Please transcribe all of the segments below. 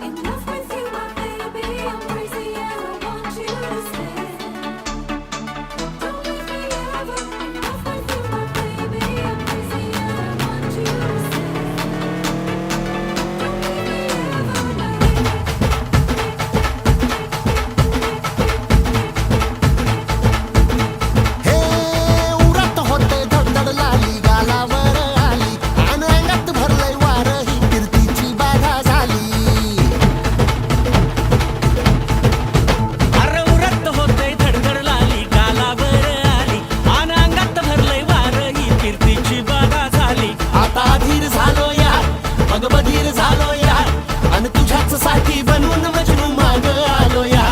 Enough with you, my baby. I'm crazy and I want you to stay. Don't leave me ever. Enough with you, my baby. I'm crazy and I want you to stay. Don't leave me ever, baby. हे उरत होते धडधड लाली गालावर आली आणि अंगात भरलंय वार ही कीर्तीची बाधा झाली. अरे उरत होते धडधड लाली गालावर आली आणि अंगात भरलंय वार ही कीर्तीची बाधा झाली. आता अधीर झालो या मग बधीर झालो या आणि तुझ्याच साठी बनवून मजनू माग आलो या.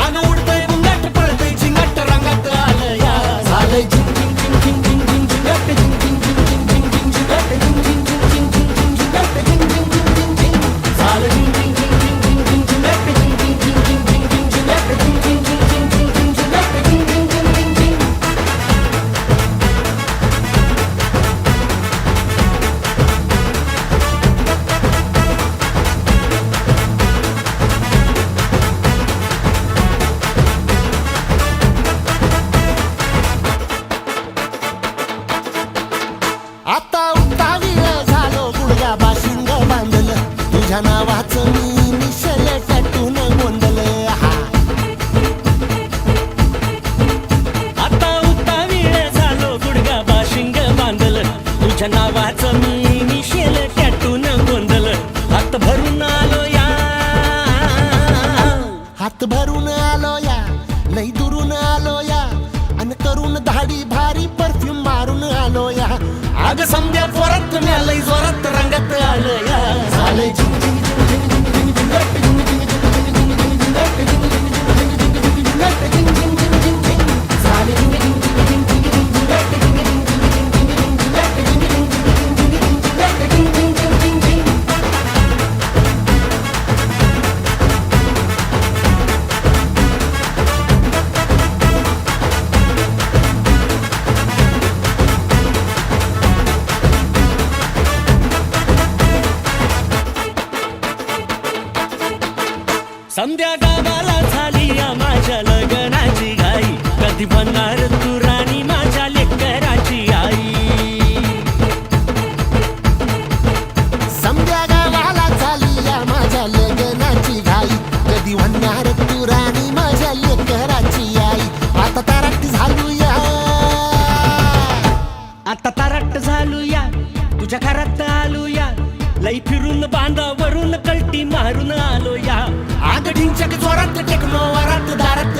आणि उडतंय बुंगाट पळतंय झिंगाट रंगात आलं या. झालंय झिंग झिंग झिंग झिंग झिंग झिंग झिंगाट झिंग झिंग झिंग झिंग झिंग झिंग झिंगाट झिंग झिंग झिंग झिंग झिंग झिंग झिंगाट झिंग झिंग झिंग झिंग झिंग. झालं झिंग झिंग झिंग झिंग झिंग झिंग झिंगाट झिंग झिंग झिंग झिंग झिंग झिंग झिंगाट झिंग झिंग झिंग झिंग झिंग झिंग झिंगाट झिंग झिंग झिंग झिंग झिंग. आता उतावीळ झालो गुडघ्या बाशिंग बांधलं तुझ्या नावाचं मी मिशल टॅटून गोंधलं. हा आता उतावीळ झालो गुडगा बाशिंग बांधलं तुझ्या नावाचं मी मिशेल टॅटून गोंधलं. हात भरून आलो या हात भरून आलो या लई दुरून आलो या आणि करून धाडी भारी परफ्यूम मारून आलो या. अग समद्या जोरात लई जोरात रंगात आलं या. झालंय झिंग झिंग झिंग झिंग झिंग झिंग झिंगाट झिंग झिंग झिंग झिंग झिंग झिंग झिंगाट झिंग झिंग झिंग झिंग झिंग झिंग झिंगाट झिंग झिंग झिंग झिंग झिंग. झालंय झिंग झिंग झिंग झिंग झिंग झिंग झिंगाट झिंग झिंग झिंग झिंग झिंग झिंग झिंगाट झिंग झिंग झिंग झिंग झिंग झिंगाट झिंग झिंग झिंग झिंग झिंग. संध्या गावाला झाली या माझ्या लग्नाची घाई. कधी बनणार तू राणी माझ्या लेकराची आई. समद्या गावाला झाली या माझ्या लग्नाची घाई. कधी म्हणणार तू राणी माझ्या लेकराची आई. आता ताराट झालो या आता तारट झालो या तुझ्या घरात आलो या. लई फिरून बांधावरून कलटी मारून आलो या. आग ढिंचक जोरात टेक्नो वरात दारात